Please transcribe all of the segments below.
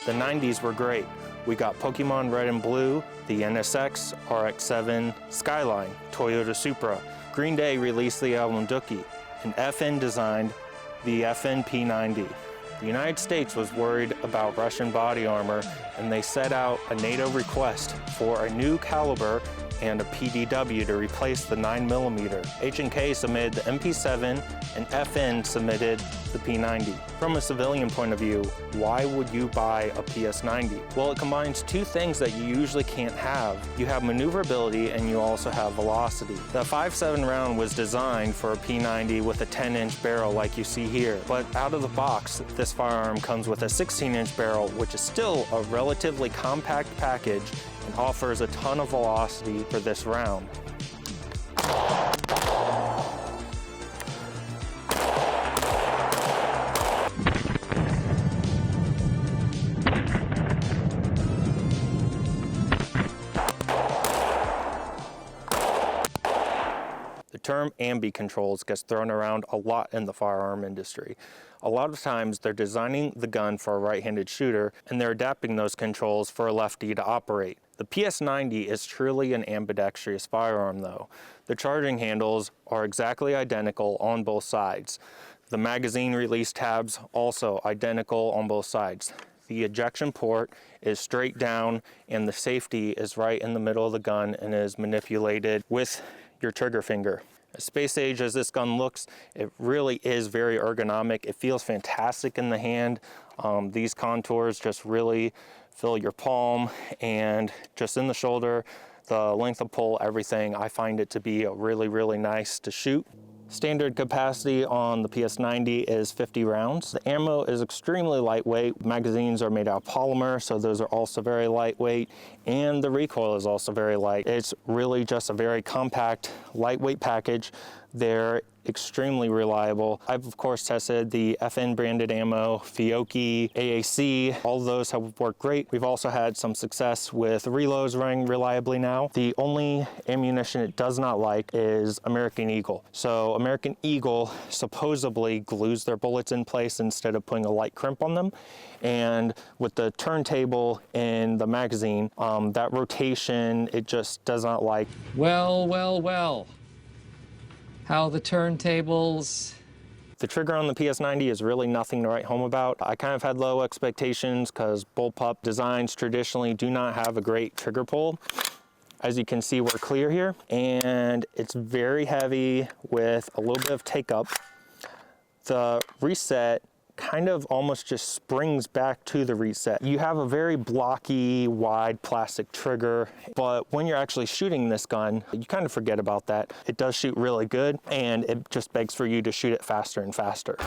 The 90s were great. We got Pokemon Red and Blue, the NSX, RX-7, Skyline, Toyota Supra. Green Day released the album Dookie, and FN designed the FN PS90. The United States was worried about Russian body armor, and they set out a NATO request for a new caliber and a PDW to replace the 9mm. H&K submitted the MP7 and FN submitted the P90. From a civilian point of view, why would you buy a PS90? Well, it combines two things that you usually can't have. You have maneuverability and you also have velocity. The 5.7 round was designed for a P90 with a 10-inch barrel like you see here, but out of the box, this firearm comes with a 16-inch barrel, which is still a relatively compact package and offers a ton of velocity for this round. The term ambi controls gets thrown around a lot in the firearm industry. A lot of times they're designing the gun for a right-handed shooter and they're adapting those controls for a lefty to operate. The PS90 is truly an ambidextrous firearm though. The charging handles are exactly identical on both sides. The magazine release tabs also identical on both sides. The ejection port is straight down and the safety is right in the middle of the gun and is manipulated with your trigger finger. As space age as this gun looks, it really is very ergonomic. It feels fantastic in the hand. These contours just really fill your palm, and just in the shoulder, the length of pull, everything, I find it to be really nice to shoot. Standard capacity on the PS90 is 50 rounds. The ammo is extremely lightweight. Magazines are made out of polymer, so those are also very lightweight, and the recoil is also very light. It's really just a very compact, lightweight package. They're extremely reliable. I've of course tested the FN branded ammo, Fiocchi, AAC, all of those have worked great. We've also had some success with reloads running reliably now. The only ammunition it does not like is American Eagle. So American Eagle supposedly glues their bullets in place instead of putting a light crimp on them. And with the turntable in the magazine, that rotation, it just does not like. Well. How the turntables. The trigger on the PS90 is really nothing to write home about. I kind of had low expectations because bullpup designs traditionally do not have a great trigger pull. As you can see, we're clear here, and it's very heavy with a little bit of take up. The reset kind of almost just springs back to the reset. You have a very blocky, wide plastic trigger, but when you're actually shooting this gun, you kind of forget about that. It does shoot really good, and it just begs for you to shoot it faster and faster.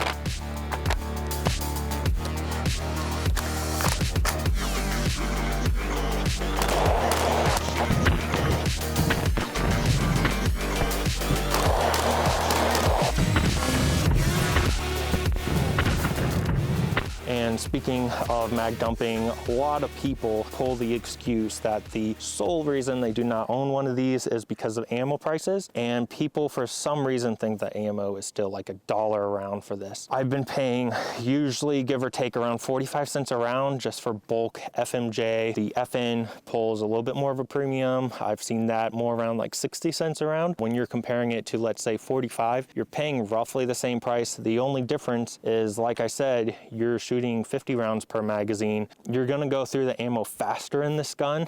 And speaking of mag dumping, a lot of people pull the excuse that the sole reason they do not own one of these is because of ammo prices, and people for some reason think that ammo is still like $1 a round for this. I've been paying usually give or take around 45 cents a round just for bulk FMJ. The FN pulls a little bit more of a premium. I've seen that more around like 60 cents a round. When you're comparing it to, let's say, 45, you're paying roughly the same price. The only difference is, like I said, you're shooting 50 rounds per magazine. You're gonna go through the ammo faster in this gun.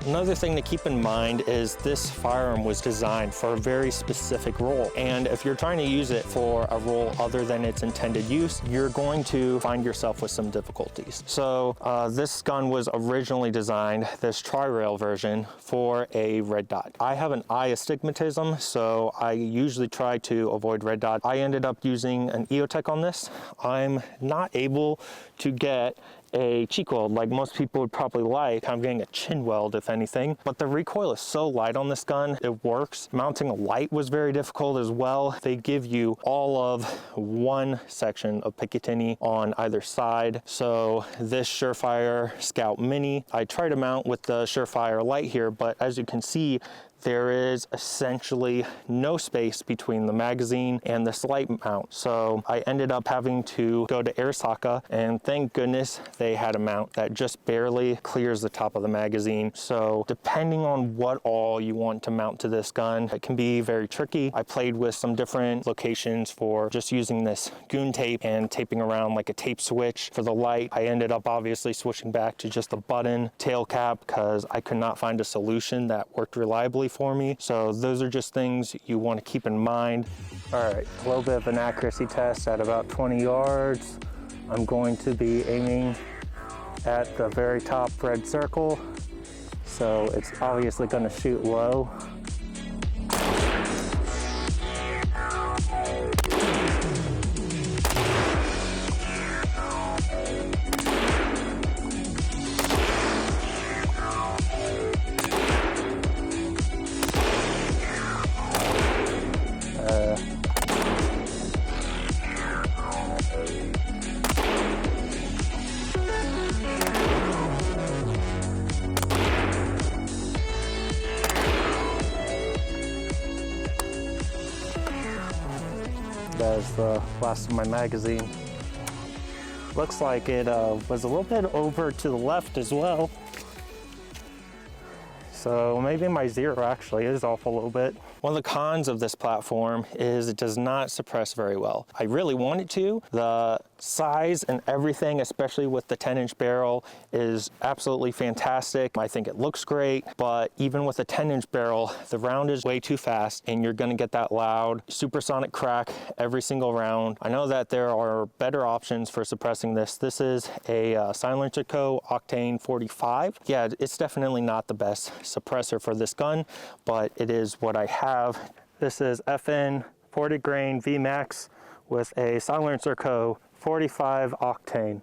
Another thing to keep in mind is this firearm was designed for a very specific role. And if you're trying to use it for a role other than its intended use, you're going to find yourself with some difficulties. So this gun was originally designed, this tri-rail version, for a red dot. I have an eye astigmatism, so I usually try to avoid red dot. I ended up using an EOTech on this. I'm not able to get a cheek weld like most people would probably like. I'm getting a chin weld if anything, but the recoil is so light on this gun, it works. Mounting a light was very difficult as well. They give you all of one section of Picatinny on either side. So this Surefire Scout Mini, I try to mount with the Surefire light here, but as you can see, there is essentially no space between the magazine and the light mount. So I ended up having to go to Airsoka, and thank goodness they had a mount that just barely clears the top of the magazine. So depending on what all you want to mount to this gun, it can be very tricky. I played with some different locations for just using this goon tape and taping around like a tape switch for the light. I ended up obviously switching back to just a button tail cap because I could not find a solution that worked reliably for me. So those are just things you want to keep in mind. All right, a little bit of an accuracy test at about 20 yards. I'm going to be aiming at the very top red circle. So it's obviously going to shoot low. That's the last of my magazine. Looks like it was a little bit over to the left as well. So maybe my zero actually is off a little bit. One of the cons of this platform is it does not suppress very well. I really want it to. The size and everything, especially with the 10-inch barrel, is absolutely fantastic. I think it looks great, but even with a 10-inch barrel, the round is way too fast and you're gonna get that loud supersonic crack every single round. I know that there are better options for suppressing this. This is a Silencer Co. Octane 45. Yeah, it's definitely not the best suppressor for this gun, but it is what I have. This is FN 40 grain VMAX with a Silencer Co. 45 Octane.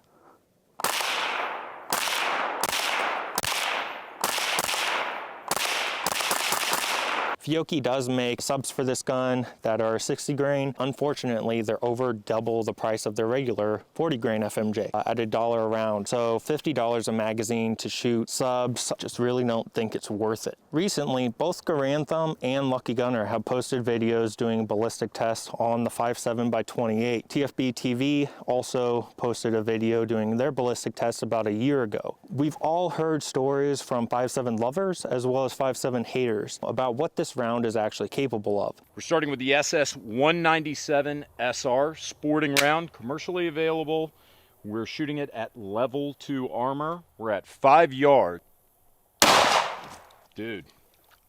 Fiocchi does make subs for this gun that are 60 grain. Unfortunately, they're over double the price of their regular 40 grain FMJ at $1 a round. So $50 a magazine to shoot subs, just really don't think it's worth it. Recently, both Garand Thumb and Lucky Gunner have posted videos doing ballistic tests on the 5.7x28. TFB TV also posted a video doing their ballistic tests about a year ago. We've all heard stories from 5.7 lovers as well as 5.7 haters about what this round is actually capable of. We're starting with the SS197 SR sporting round, commercially available. We're shooting it at level 2 armor. We're at 5 yards. Dude,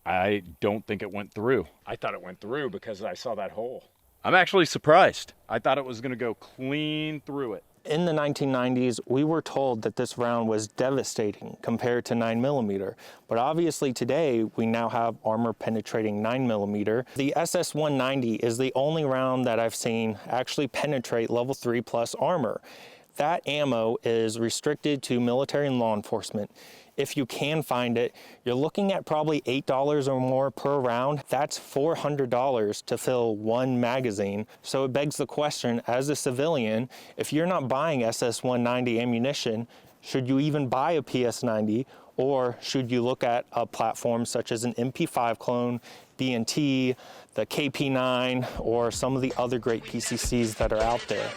I don't think it went through. I thought it went through because I saw that hole. I'm actually surprised. I thought it was going to go clean through it. In the 1990s, we were told that this round was devastating compared to 9mm, but obviously today we now have armor penetrating 9mm. The SS190 is the only round that I've seen actually penetrate level 3+ armor. That ammo is restricted to military and law enforcement. If you can find it, you're looking at probably $8 or more per round. That's $400 to fill one magazine. So it begs the question, as a civilian, if you're not buying SS190 ammunition, should you even buy a PS90, or should you look at a platform such as an MP5 clone, B&T, the KP9, or some of the other great PCCs that are out there?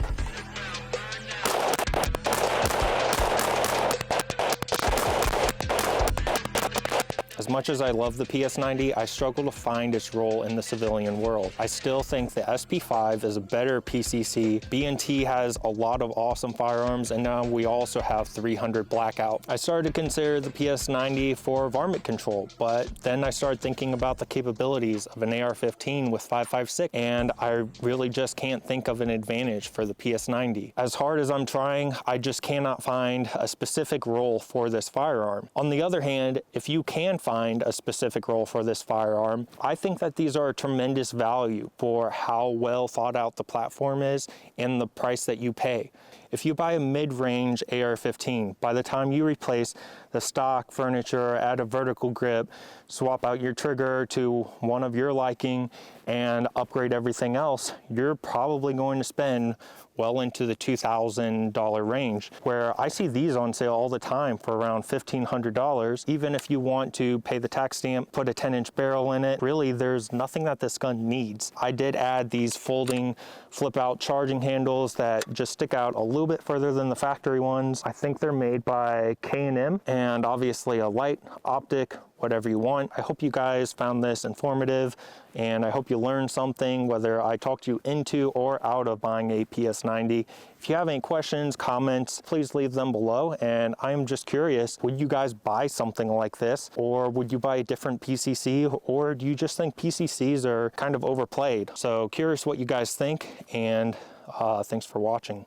As much as I love the PS90, I struggle to find its role in the civilian world. I still think the SP5 is a better PCC. B&T has a lot of awesome firearms, and now we also have 300 Blackout. I started to consider the PS90 for varmint control, but then I started thinking about the capabilities of an AR-15 with 5.56, and I really just can't think of an advantage for the PS90. As hard as I'm trying, I just cannot find a specific role for this firearm. On the other hand, if you can find a specific role for this firearm, I think that these are a tremendous value for how well thought out the platform is and the price that you pay. If you buy a mid-range AR-15, by the time you replace the stock furniture, add a vertical grip, swap out your trigger to one of your liking, and upgrade everything else, you're probably going to spend well into the $2,000 range, where I see these on sale all the time for around $1,500. Even if you want to pay the tax stamp, put a 10-inch barrel in it, really there's nothing that this gun needs. I did add these folding flip out charging handles that just stick out a little bit further than the factory ones. I think they're made by K&M, and obviously a light, optic, whatever you want. I hope you guys found this informative, and I hope you learned something, whether I talked you into or out of buying a PS90. If you have any questions, comments, please leave them below. And I'm just curious, would you guys buy something like this, or would you buy a different PCC, or do you just think PCCs are kind of overplayed? So curious what you guys think, and thanks for watching.